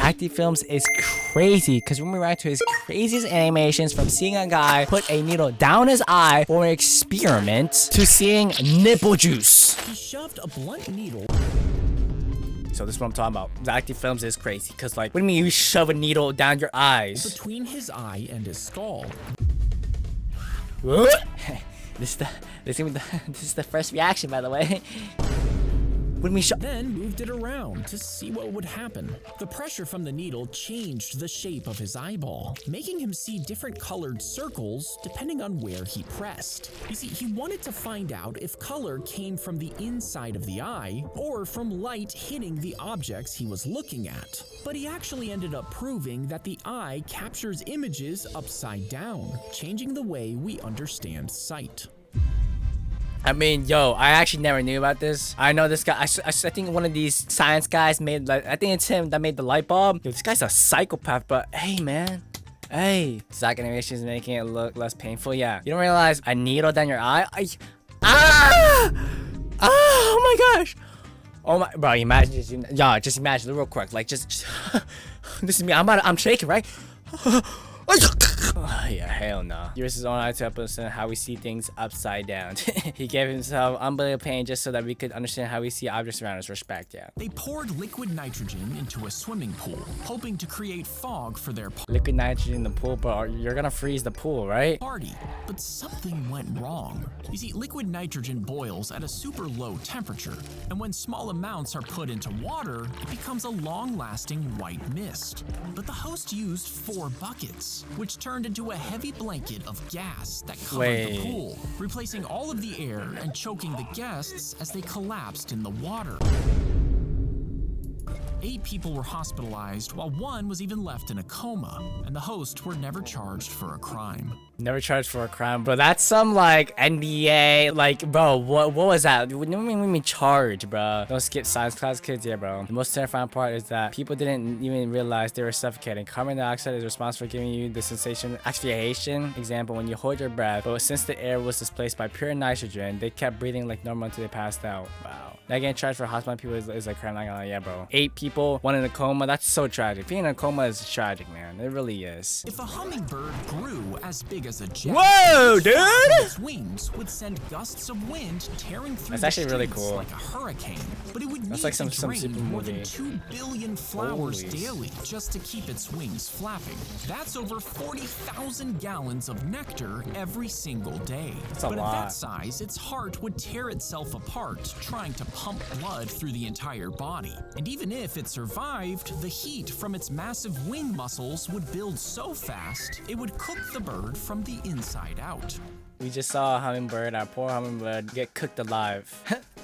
Zacty Films is crazy because when we react to his craziest animations, from seeing a guy put a needle down his eye for an experiment to seeing nipple juice. He shoved a blunt needle. So this is what I'm talking about. Zacty Films is crazy because, like, what do you mean you shove a needle down your eyes? Between his eye and his skull. This is the first reaction, by the way. When we then moved it around to see what would happen. The pressure from the needle changed the shape of his eyeball, making him see different colored circles depending on where he pressed. You see, he wanted to find out if color came from the inside of the eye or from light hitting the objects he was looking at. But he actually ended up proving that the eye captures images upside down, changing the way we understand sight. I mean, yo, I actually never knew about this. I know this guy. I think one of these science guys made, like, I think it's him that made the light bulb. Yo, this guy's a psychopath, but hey, man. Hey. Zack animation is making it look less painful. Yeah. You don't realize a needle down your eye? Oh my gosh. Oh my, bro, imagine, just imagine real quick. Like, just this is me. I'm shaking, right? Yeah, hell no. He used his own eye to help us understand how we see things upside down. He gave himself unbelievable pain just so that we could understand how we see objects around us. Respect, yeah. They poured liquid nitrogen into a swimming pool, hoping to create fog for their liquid nitrogen in the pool, bro. You're gonna freeze the pool, right? Party. But something went wrong. You see, liquid nitrogen boils at a super low temperature, and when small amounts are put into water, it becomes a long-lasting white mist. But the host used 4 buckets, which turned into a heavy blanket of gas that covered the pool, replacing all of the air and choking the guests as they collapsed in the water. 8 people were hospitalized, while 1 was even left in a coma, and the hosts were never charged for a crime. Never charged for a crime, bro. That's some, like, NBA, like, bro, what was that? What do you mean charge, bro? Don't skip science class, kids. Yeah, bro. The most terrifying part is that people didn't even realize they were suffocating. Carbon dioxide is responsible for giving you the sensation of asphyxiation. Example, when you hold your breath, but since the air was displaced by pure nitrogen, they kept breathing like normal until they passed out. Wow. Not getting charged for hospital people is like crime. Not gonna lie, yeah, bro. 8 people, 1 in a coma. That's so tragic. Being in a coma is tragic, man. It really is. If a hummingbird grew as big as a jet, whoa, dude! Its wings would send gusts of wind tearing through That's actually really cool. like a hurricane. But it would need like some to drain super more movie. than 2 billion flowers daily just to keep its wings flapping. That's over 40,000 gallons of nectar every single day. That's a lot. But at that size, its heart would tear itself apart trying to pump blood through the entire body. And even if it survived, the heat from its massive wing muscles would build so fast, it would cook the bird from the inside out. We just saw a hummingbird, our poor hummingbird, get cooked alive.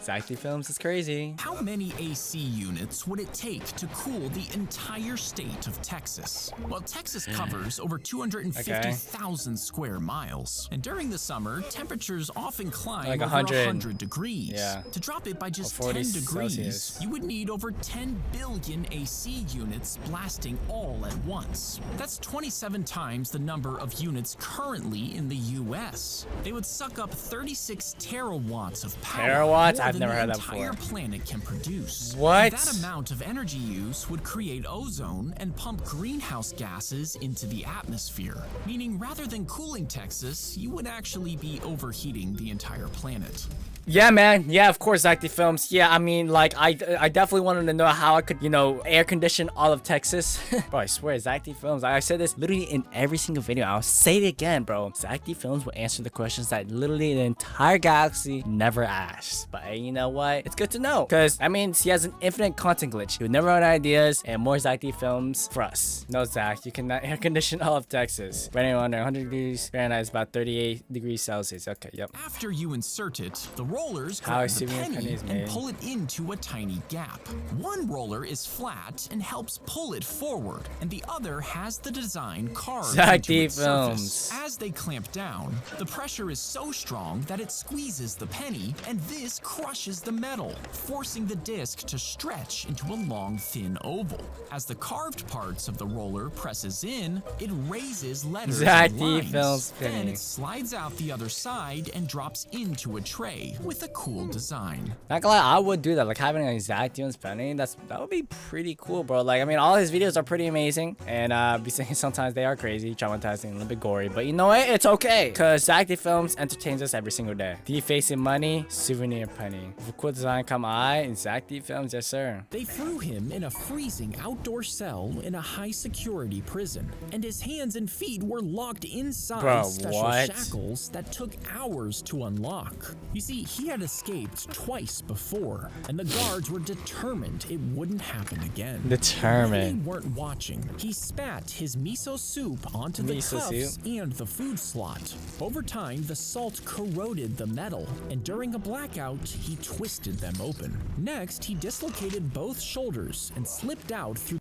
Zacty Films is crazy. How many AC units would it take to cool the entire state of Texas? Well, Texas covers over 250,000 square miles. And during the summer, temperatures often climb like over 100 degrees. Yeah. To drop it by just 40 10 degrees, Celsius. you would need over 10 billion AC units blasting all at once. That's 27 times the number of units currently in the US. They would suck up 36 terawatts of power. Terawatts? I've never heard that before. The entire planet can produce. What? And that amount of energy use would create ozone and pump greenhouse gases into the atmosphere. Meaning rather than cooling Texas, you would actually be overheating the entire planet. Yeah, man. Yeah, of course, Zacty Films. Yeah, I mean, like, I definitely wanted to know how I could, you know, air condition all of Texas. Bro, I swear, Zacty Films. I said this literally in every single video. I'll say it again, bro. Zacty Films will answer the questions that literally the entire galaxy never asks. But hey, you know what? It's good to know. Because, I mean, he has an infinite content glitch. He would never run ideas and more Zacty Films for us. No, Zack, you cannot air condition all of Texas. Running under 100 degrees Fahrenheit is about 38 degrees Celsius. Okay, yep. After you insert it, the rollers How I grab see the when a penny penny is and made. pull it into a tiny gap. One roller is flat and helps pull it forward, and the other has the design carved into Zacty its surface. Films. As they clamp down, the pressure is so strong that it squeezes the penny, and this crushes the metal, forcing the disc to stretch into a long, thin oval. As the carved parts of the roller presses in, it raises letters and Zacty lines. Films Then penny. it slides out the other side and drops into a tray, with a cool design. Not gonna lie, I would do that. Like having an Zack penny, that would be pretty cool, bro. Like, I mean, all his videos are pretty amazing, and be saying sometimes they are crazy, traumatizing, a little bit gory. But you know what? It's okay, cause Zack Films entertains us every single day. Defacing money, souvenir penny. With a cool design, come and Zack Films, yes sir. They threw him in a freezing outdoor cell in a high-security prison, and his hands and feet were locked inside special shackles that took hours to unlock. You see, he had escaped twice before, and the guards were determined it wouldn't happen again. Determined. When they weren't watching, he spat his miso soup onto the cuffs and the food slot. Over time, the salt corroded the metal, and during a blackout, he twisted them open. Next, he dislocated both shoulders and slipped out through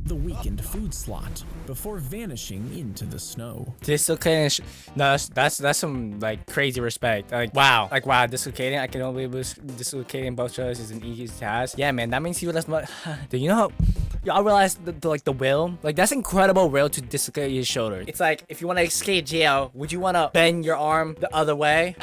the weakened food slot before vanishing into the snow. Dislocating, no, that's some like crazy respect. Like wow, dislocating. I can only dislocating both shoulders is an easy task. Yeah, man, that means he would have much. Do you know how? Y'all realize the will? Like that's incredible will to dislocate his shoulder. It's like if you want to escape jail, would you want to bend your arm the other way?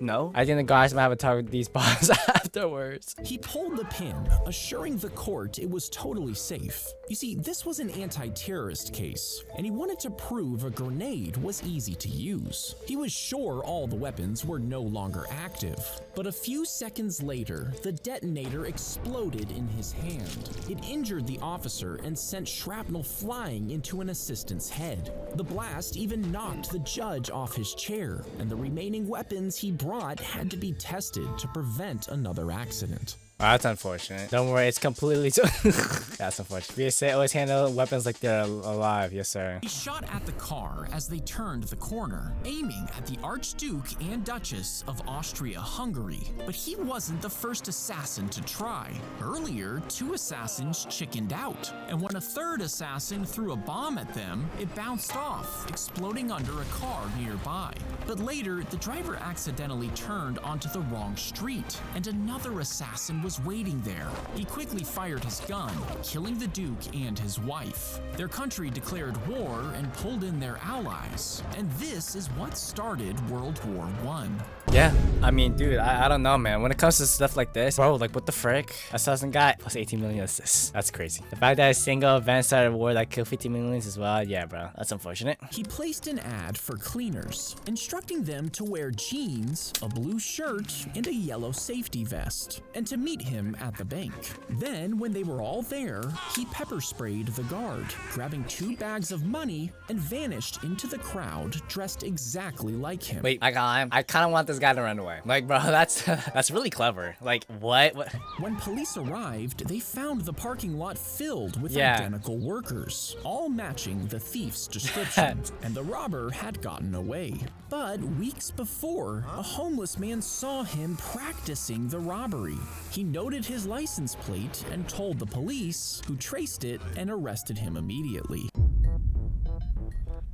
No. I think the guys might have a talk with these bombs afterwards. He pulled the pin, assuring the court it was totally safe. You see, this was an anti-terrorist case, and he wanted to prove a grenade was easy to use. He was sure all the weapons were no longer active, but a few seconds later, the detonator exploded in his hand. It injured the officer and sent shrapnel flying into an assistant's head. The blast even knocked the judge off his chair, and the remaining weapons he brought had to be tested to prevent another accident. Oh, that's unfortunate. Don't worry, it's completely that's unfortunate. BSA always handle weapons like they're alive, yes sir. He shot at the car as they turned the corner, aiming at the Archduke and Duchess of Austria-Hungary. But he wasn't the first assassin to try. Earlier, 2 assassins chickened out, and when a third assassin threw a bomb at them, it bounced off, exploding under a car nearby. But later, the driver accidentally turned onto the wrong street, and another assassin was waiting there. He quickly fired his gun, killing the Duke and his wife. Their country declared war and pulled in their allies, and this is what started World War I. Yeah, I mean, dude, I don't know, man. When it comes to stuff like this, bro, like what the frick? Assassin guy plus 18 million assists. That's crazy. The fact that a single event started a war that killed 50 million as well, yeah, bro, that's unfortunate. He placed an ad for cleaners, instructing them to wear jeans, a blue shirt, and a yellow safety vest, and to meet him at the bank. Then, when they were all there, he pepper sprayed the guard, grabbing 2 bags of money, and vanished into the crowd dressed exactly like him. Wait, I kind of want this guy to run away. Like, bro, that's really clever. Like, what? When police arrived, they found the parking lot filled with identical workers, all matching the thief's description, and the robber had gotten away. But weeks before, a homeless man saw him practicing the robbery. He noted his license plate and told the police, who traced it and arrested him immediately.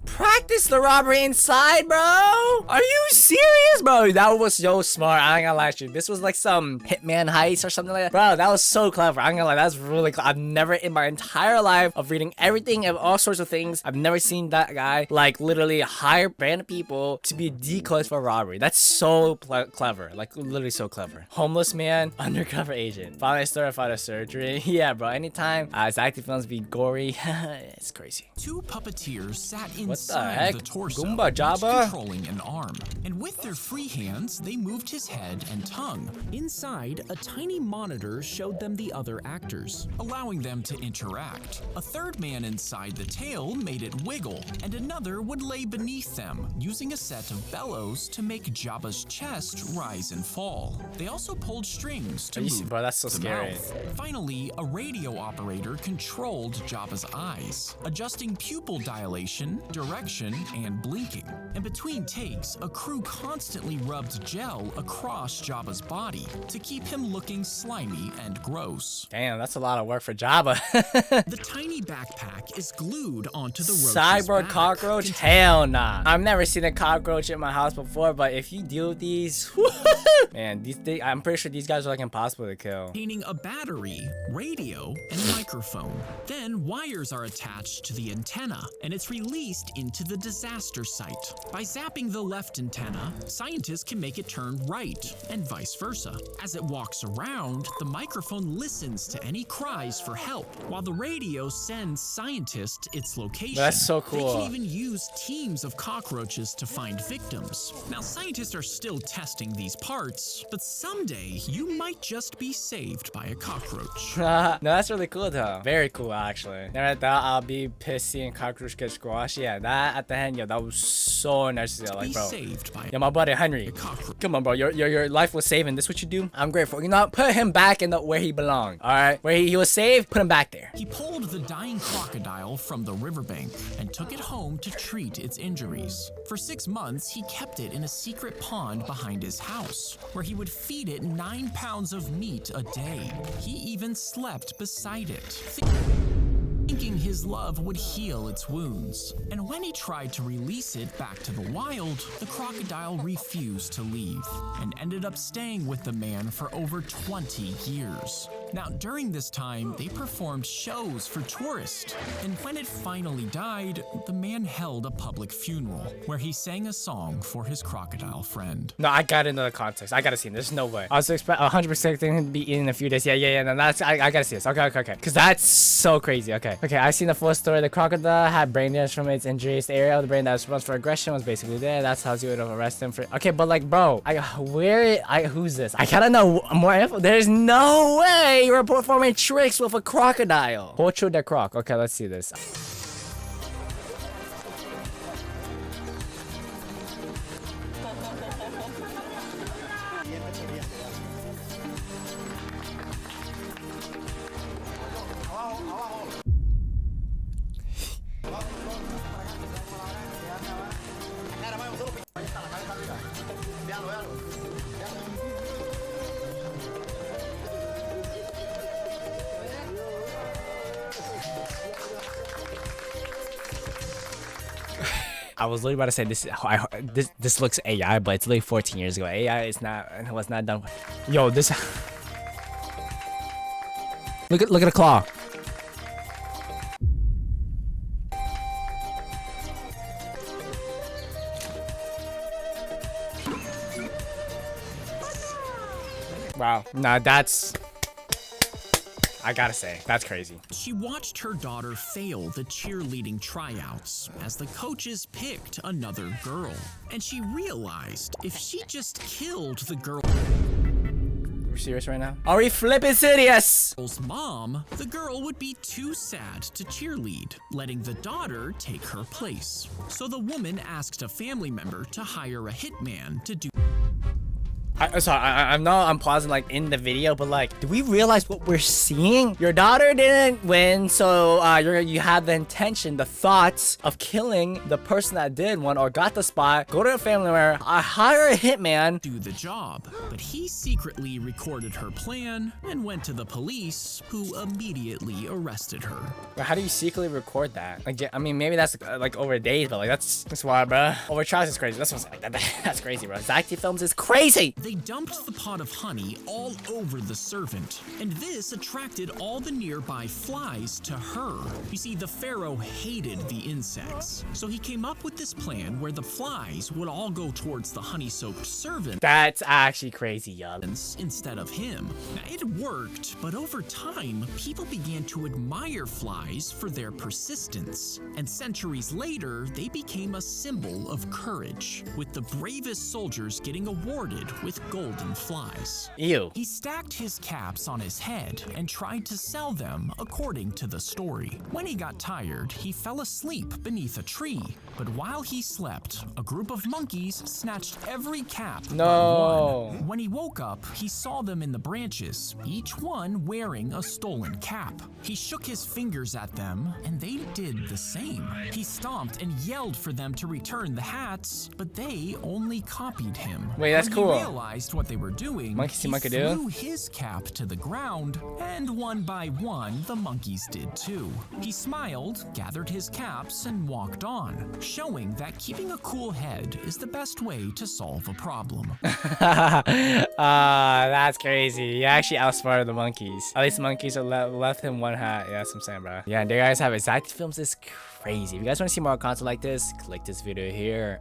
Practice the robbery inside, bro? Are you serious, bro? That was so smart. I ain't gonna lie to you. This was like some hitman heist or something like that. Bro, that was so clever. I ain't gonna lie, that's really clever. I've never in my entire life of reading everything and all sorts of things, I've never seen that guy like literally hire random people to be decoys for robbery. That's so clever. Like literally so clever. Homeless man, undercover agent. Finally started for the surgery. Yeah, bro. Anytime Zack films be gory, it's crazy. 2 puppeteers sat inside the torso, Goomba Jabba? controlling an arm, and with their free hands, they moved his head and tongue. Inside, a tiny monitor showed them the other actors, allowing them to interact. A third man inside the tail made it wiggle, and another would lay beneath them, using a set of bellows to make Jabba's chest rise and fall. They also pulled strings to move bro, that's so the scary. mouth. Finally, a radio operator controlled Jabba's eyes, adjusting pupil dilation, direction, and blinking. And between takes, a crew constantly rubbed gel across Jabba's body to keep him looking slimy and gross. Damn, that's a lot of work for Jabba. The tiny backpack is glued onto the roach's Cyber back. cockroach? Hell nah. I've never seen a cockroach in my house before, but if you deal with these, man, I'm pretty sure these guys are like impossible to kill. Containing a battery, radio, and microphone. Then wires are attached to the antenna, and it's released into the disaster site. By zapping the left antenna, scientists can make it turn right, and vice versa. As it walks around, the microphone listens to any cries for help, while the radio sends scientists its location. That's so cool. They can even use teams of cockroaches to find victims. Now, scientists are still testing these parts, but someday you might just be saved by a cockroach. No, that's really cool though. Very cool actually. Then I thought I'll be pissed seeing cockroach get squashed. Yeah, that at the end, yo, that was so nice to see. Like, bro. Saved by Yo, my buddy Henry. Come on, bro. Your life was saved, and this what you do? I'm grateful. You know, put him back in the where he belonged. All right, where he was saved, put him back there. He pulled the dying crocodile from the riverbank and took it home to treat its injuries. For 6 months, he kept it in a secret pond behind his house, where he would feed it 9 pounds of meat a day. He even slept beside it, thinking his love would heal its wounds. And when he tried to release it back to the wild, the crocodile refused to leave and ended up staying with the man for over 20 years. Now, during this time, they performed shows for tourists, and when it finally died, the man held a public funeral where he sang a song for his crocodile friend. No, I gotta know the context. I gotta see him. There's no way. I was 100% expecting him to be in a few days. Yeah. No, that's I gotta see this. Okay. Because that's so crazy. Okay, I've seen the full story. The crocodile had brain damage from its injuries. The area of the brain that was responsible for aggression was basically there. That's how you would have arrested him for. Okay, but like, bro, who's this? I gotta know more info. There's no way you're performing tricks with a crocodile. Pocho de croc. Okay, let's see this. I was literally about to say this looks AI, but it's literally 14 years ago. AI was not done. Yo, this. Look at the claw. Wow. Nah, that's. I gotta say, that's crazy. She watched her daughter fail the cheerleading tryouts as the coaches picked another girl. And she realized if she just killed the girl... We're serious right now? Are we flipping serious? Mom, the girl would be too sad to cheerlead, letting the daughter take her place. So the woman asked a family member to hire a hitman to do... I'm pausing like in the video, but like, do we realize what we're seeing? Your daughter didn't win, so you had the intention, the thoughts of killing the person that did one or got the spot. Go to a family member, hire a hitman, do the job. But he secretly recorded her plan and went to the police, who immediately arrested her. How do you secretly record that? Like, I mean, maybe that's like over days, but like that's wild, bro. Over trials is crazy. That's what's like that's crazy, bro. Zack Films is crazy. They dumped the pot of honey all over the servant, and this attracted all the nearby flies to her. You see, the pharaoh hated the insects, so he came up with this plan where the flies would all go towards the honey-soaked servant. That's actually crazy, y'all. Instead of him. Now, it worked, but over time, people began to admire flies for their persistence, and centuries later, they became a symbol of courage, with the bravest soldiers getting awarded with golden flies. Ew. He stacked his caps on his head and tried to sell them according to the story. When he got tired, he fell asleep beneath a tree. But while he slept, a group of monkeys snatched every cap but one. When he woke up, he saw them in the branches, each one wearing a stolen cap. He shook his fingers at them, and they did the same. He stomped and yelled for them to return the hats, but they only copied him. Wait, that's cool. realized what they were doing, Monkey see, he monkey do. threw his cap to the ground, and one by one, the monkeys did too. He smiled, gathered his caps, and walked on, showing that keeping a cool head is the best way to solve a problem. That's crazy. He actually outsmarted the monkeys. At least the monkeys left him one hat. Yeah, that's what I'm saying, bro. Yeah, and there you guys have it. Zack Films is crazy. If you guys want to see more content like this, click this video here.